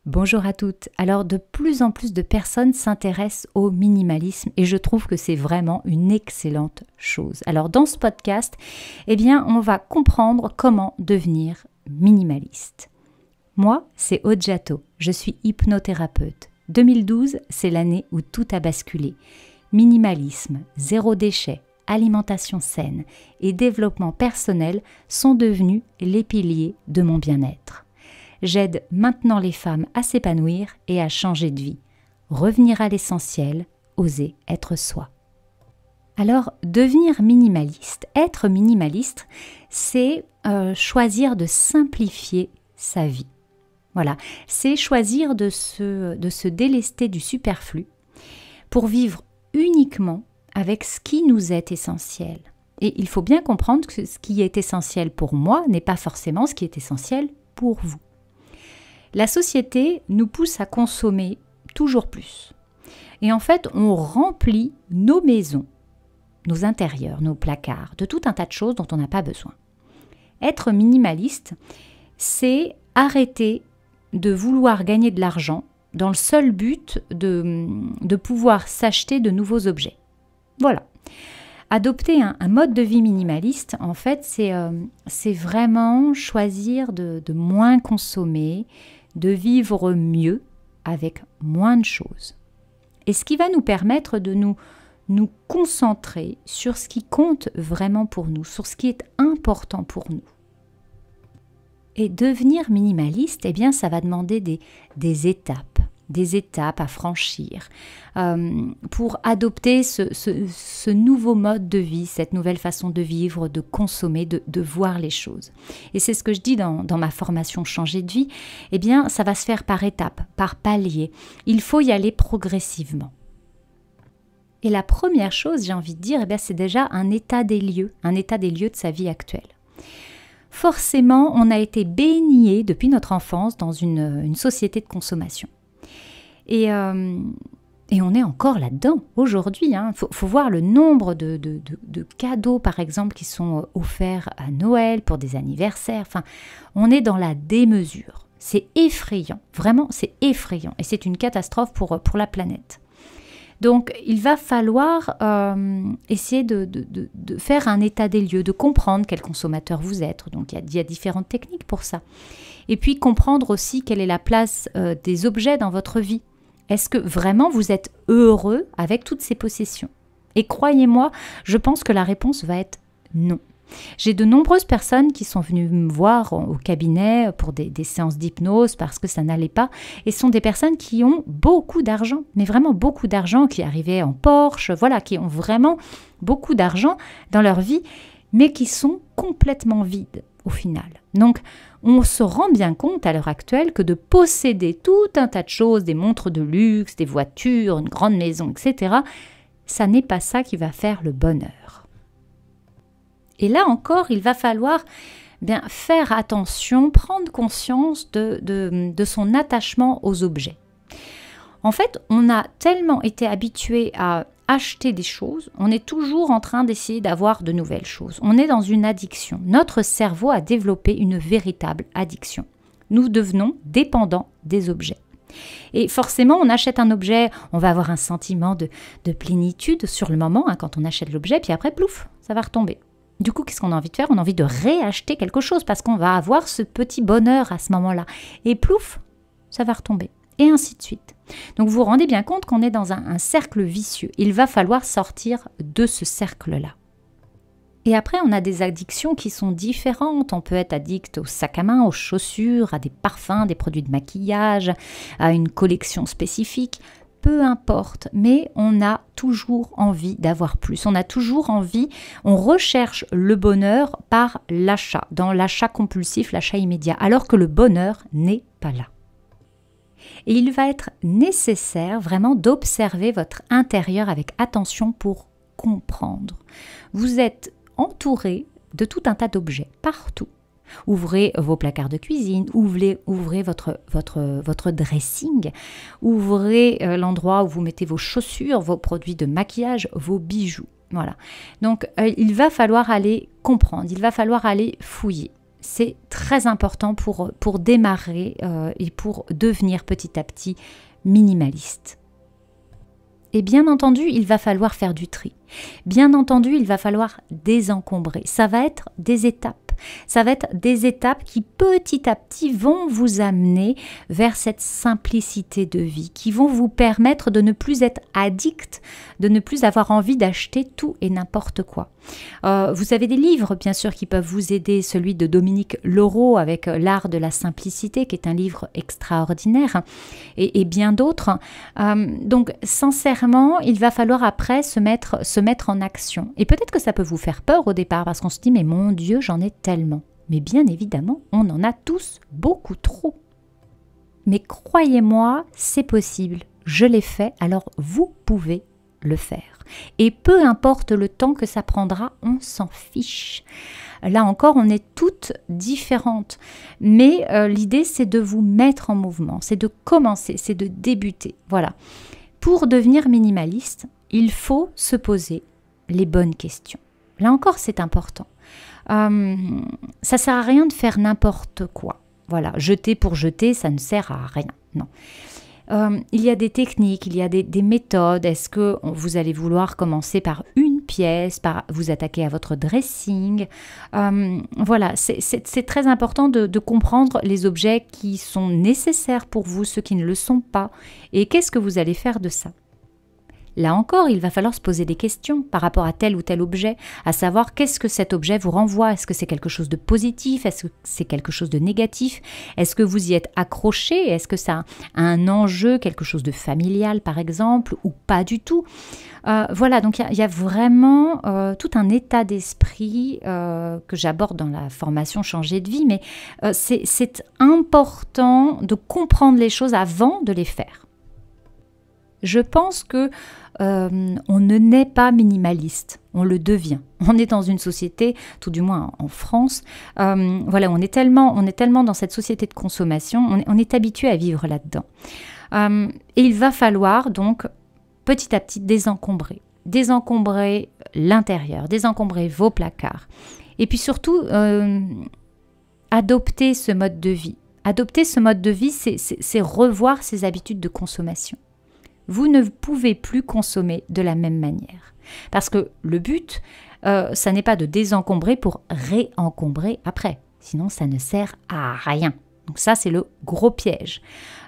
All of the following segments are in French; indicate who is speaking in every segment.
Speaker 1: Bonjour à toutes. Alors de plus en plus de personnes s'intéressent au minimalisme et je trouve que c'est vraiment une excellente chose. Alors dans ce podcast, on va comprendre comment devenir minimaliste. Moi, c'est Odjato, je suis hypnothérapeute. 2012, c'est l'année où tout a basculé. Minimalisme, zéro déchet, alimentation saine et développement personnel sont devenus les piliers de mon bien-être. J'aide maintenant les femmes à s'épanouir et à changer de vie. Revenir à l'essentiel, oser être soi. Alors, devenir minimaliste, être minimaliste, c'est choisir de simplifier sa vie. Voilà, c'est choisir de se délester du superflu pour vivre uniquement avec ce qui nous est essentiel. Et il faut bien comprendre que ce qui est essentiel pour moi n'est pas forcément ce qui est essentiel pour vous. La société nous pousse à consommer toujours plus. Et en fait, on remplit nos maisons, nos intérieurs, nos placards, de tout un tas de choses dont on n'a pas besoin. Être minimaliste, c'est arrêter de vouloir gagner de l'argent dans le seul but de pouvoir s'acheter de nouveaux objets. Voilà. Adopter un mode de vie minimaliste, en fait, c'est vraiment choisir de moins consommer, de vivre mieux avec moins de choses. Et ce qui va nous permettre de nous concentrer sur ce qui compte vraiment pour nous, sur ce qui est important pour nous. Et devenir minimaliste, ça va demander des étapes à franchir pour adopter ce nouveau mode de vie, cette nouvelle façon de vivre, de consommer, de voir les choses. Et c'est ce que je dis dans ma formation Changer de vie, ça va se faire par étapes, par paliers. Il faut y aller progressivement. Et la première chose, j'ai envie de dire, c'est déjà un état des lieux de sa vie actuelle. Forcément, on a été baigné depuis notre enfance dans une société de consommation. Et on est encore là-dedans aujourd'hui. Faut voir le nombre de cadeaux, par exemple, qui sont offerts à Noël pour des anniversaires. Enfin, on est dans la démesure. C'est effrayant. Vraiment, c'est effrayant. Et c'est une catastrophe pour la planète. Donc, il va falloir essayer de faire un état des lieux, de comprendre quel consommateur vous êtes. Donc, il y a différentes techniques pour ça. Et puis, comprendre aussi quelle est la place des objets dans votre vie. Est-ce que vraiment vous êtes heureux avec toutes ces possessions? Et croyez-moi, je pense que la réponse va être non. J'ai de nombreuses personnes qui sont venues me voir au cabinet pour des séances d'hypnose parce que ça n'allait pas. Et ce sont des personnes qui ont beaucoup d'argent, mais vraiment beaucoup d'argent, qui arrivaient en Porsche, voilà, qui ont vraiment beaucoup d'argent dans leur vie, mais qui sont complètement vides au final. Donc, on se rend bien compte à l'heure actuelle que de posséder tout un tas de choses, des montres de luxe, des voitures, une grande maison, etc., ça n'est pas ça qui va faire le bonheur. Et là encore, il va falloir faire attention, prendre conscience de son attachement aux objets. En fait, on a tellement été habitué à acheter des choses, on est toujours en train d'essayer d'avoir de nouvelles choses. On est dans une addiction. Notre cerveau a développé une véritable addiction. Nous devenons dépendants des objets. Et forcément, on achète un objet, on va avoir un sentiment de plénitude sur le moment quand on achète l'objet, puis après, plouf, ça va retomber. Du coup, qu'est-ce qu'on a envie de faire? On a envie de réacheter quelque chose parce qu'on va avoir ce petit bonheur à ce moment-là. Et plouf, ça va retomber. Et ainsi de suite. Donc vous vous rendez bien compte qu'on est dans un cercle vicieux. Il va falloir sortir de ce cercle-là. Et après, on a des addictions qui sont différentes. On peut être addict au sac à main, aux chaussures, à des parfums, des produits de maquillage, à une collection spécifique. Peu importe, mais on a toujours envie d'avoir plus. On a toujours envie, on recherche le bonheur par l'achat, dans l'achat compulsif, l'achat immédiat, alors que le bonheur n'est pas là. Et il va être nécessaire vraiment d'observer votre intérieur avec attention pour comprendre. Vous êtes entouré de tout un tas d'objets partout. Ouvrez vos placards de cuisine, ouvrez votre dressing, ouvrez l'endroit où vous mettez vos chaussures, vos produits de maquillage, vos bijoux. Voilà. Donc, il va falloir aller comprendre, il va falloir aller fouiller. c'est très important pour démarrer et pour devenir petit à petit minimaliste. Et bien entendu, il va falloir faire du tri. Bien entendu, il va falloir désencombrer. Ça va être des étapes. Ça va être des étapes qui petit à petit vont vous amener vers cette simplicité de vie, qui vont vous permettre de ne plus être addict, de ne plus avoir envie d'acheter tout et n'importe quoi. Vous avez des livres, bien sûr, qui peuvent vous aider. Celui de Dominique Leroux avec L'art de la simplicité, qui est un livre extraordinaire, et bien d'autres. Donc, sincèrement, il va falloir après se mettre en action. Et peut-être que ça peut vous faire peur au départ, parce qu'on se dit, mais mon Dieu, j'en ai tellement. Mais bien évidemment, on en a tous beaucoup trop. Mais croyez-moi, c'est possible. Je l'ai fait, alors vous pouvez le faire. Et peu importe le temps que ça prendra, on s'en fiche. Là encore, on est toutes différentes. Mais l'idée, c'est de vous mettre en mouvement, c'est de commencer, c'est de débuter. Voilà. Pour devenir minimaliste, il faut se poser les bonnes questions. Là encore, c'est important. Ça ne sert à rien de faire n'importe quoi. Voilà, jeter pour jeter, ça ne sert à rien. Non. Il y a des techniques, il y a des méthodes. Est-ce que vous allez vouloir commencer par une pièce, par vous attaquer à votre dressing? Voilà, c'est très important de comprendre les objets qui sont nécessaires pour vous, ceux qui ne le sont pas. Et qu'est-ce que vous allez faire de ça? Là encore, il va falloir se poser des questions par rapport à tel ou tel objet, à savoir qu'est-ce que cet objet vous renvoie. Est-ce que c'est quelque chose de positif? Est-ce que c'est quelque chose de négatif? Est-ce que vous y êtes accroché? Est-ce que ça a un enjeu, quelque chose de familial par exemple, ou pas du tout? Voilà, donc il y a vraiment tout un état d'esprit que j'aborde dans la formation Changer de vie, mais c'est important de comprendre les choses avant de les faire. Je pense que on ne naît pas minimaliste, on le devient. On est dans une société, tout du moins en France, voilà, on est tellement dans cette société de consommation, on est habitué à vivre là-dedans. Et il va falloir donc petit à petit désencombrer l'intérieur, désencombrer vos placards. Et puis surtout, adopter ce mode de vie. Adopter ce mode de vie, c'est revoir ses habitudes de consommation. Vous ne pouvez plus consommer de la même manière. Parce que le but, ça n'est pas de désencombrer pour réencombrer après. Sinon, ça ne sert à rien. Donc ça, c'est le gros piège.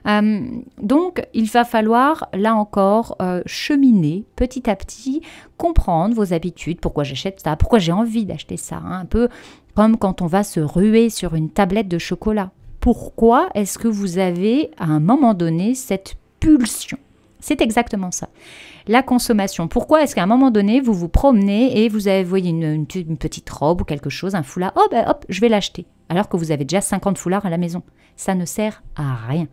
Speaker 1: Donc, il va falloir, là encore, cheminer petit à petit, comprendre vos habitudes, pourquoi j'achète ça, pourquoi j'ai envie d'acheter ça. Hein, un peu comme quand on va se ruer sur une tablette de chocolat. Pourquoi est-ce que vous avez, à un moment donné, cette pulsion ? C'est exactement ça. La consommation. Pourquoi est-ce qu'à un moment donné, vous vous promenez et vous avez voyez une petite robe ou quelque chose, un foulard, oh ben hop, je vais l'acheter. Alors que vous avez déjà 50 foulards à la maison. Ça ne sert à rien.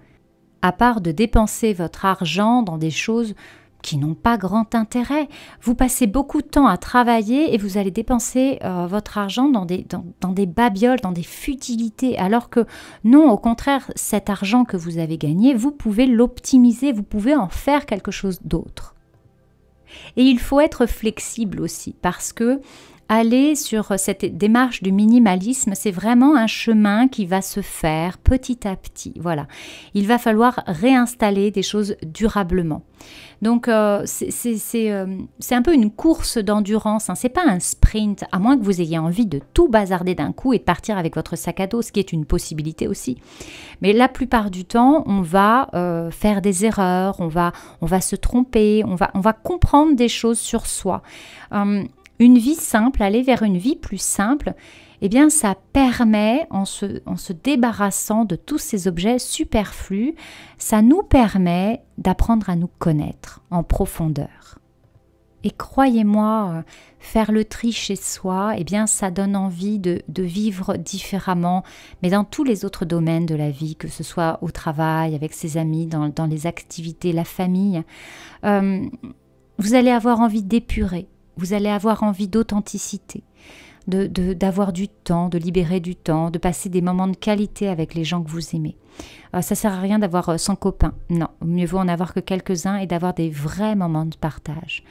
Speaker 1: À part de dépenser votre argent dans des choses qui n'ont pas grand intérêt. Vous passez beaucoup de temps à travailler et vous allez dépenser votre argent dans des babioles, dans des futilités. Alors que non, au contraire, cet argent que vous avez gagné, vous pouvez l'optimiser, vous pouvez en faire quelque chose d'autre. Et il faut être flexible aussi parce que aller sur cette démarche du minimalisme, c'est vraiment un chemin qui va se faire petit à petit. Voilà. Il va falloir réinstaller des choses durablement. Donc, c'est un peu une course d'endurance. Hein. Ce n'est pas un sprint, à moins que vous ayez envie de tout bazarder d'un coup et de partir avec votre sac à dos, ce qui est une possibilité aussi. Mais la plupart du temps, on va faire des erreurs, on va se tromper, on va comprendre des choses sur soi. Une vie simple, aller vers une vie plus simple, eh bien ça permet, en se débarrassant de tous ces objets superflus, ça nous permet d'apprendre à nous connaître en profondeur. Et croyez-moi, faire le tri chez soi, eh bien ça donne envie de vivre différemment, mais dans tous les autres domaines de la vie, que ce soit au travail, avec ses amis, dans les activités, la famille, vous allez avoir envie d'épurer. Vous allez avoir envie d'authenticité, d'avoir du temps, de libérer du temps, de passer des moments de qualité avec les gens que vous aimez. Ça ne sert à rien d'avoir 100 copains. Non, mieux vaut en avoir que quelques-uns et d'avoir des vrais moments de partage.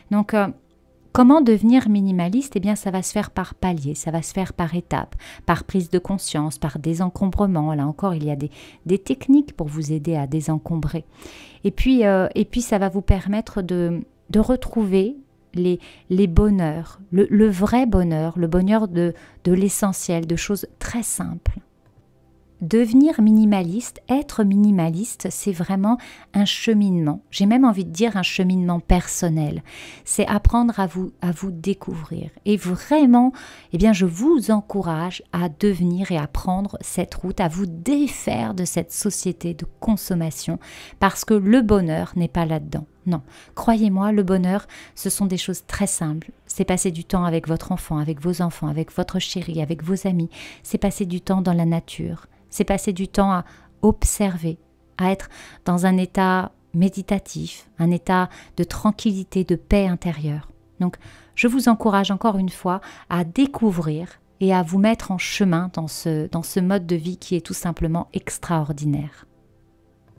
Speaker 1: Donc, Comment devenir minimaliste? Eh bien, ça va se faire par paliers, ça va se faire par étapes, par prise de conscience, par désencombrement. Là encore, il y a des techniques pour vous aider à désencombrer. Et puis ça va vous permettre de retrouver les bonheurs, le vrai bonheur, le bonheur de l'essentiel, de choses très simples. Devenir minimaliste, être minimaliste, c'est vraiment un cheminement. J'ai même envie de dire un cheminement personnel. C'est apprendre à vous découvrir. Et vraiment, eh bien, je vous encourage à devenir et à prendre cette route, à vous défaire de cette société de consommation, parce que le bonheur n'est pas là-dedans. Non, croyez-moi, le bonheur, ce sont des choses très simples. C'est passer du temps avec votre enfant, avec vos enfants, avec votre chéri, avec vos amis. C'est passer du temps dans la nature. C'est passer du temps à observer, à être dans un état méditatif, un état de tranquillité, de paix intérieure. Donc, je vous encourage encore une fois à découvrir et à vous mettre en chemin dans ce mode de vie qui est tout simplement extraordinaire.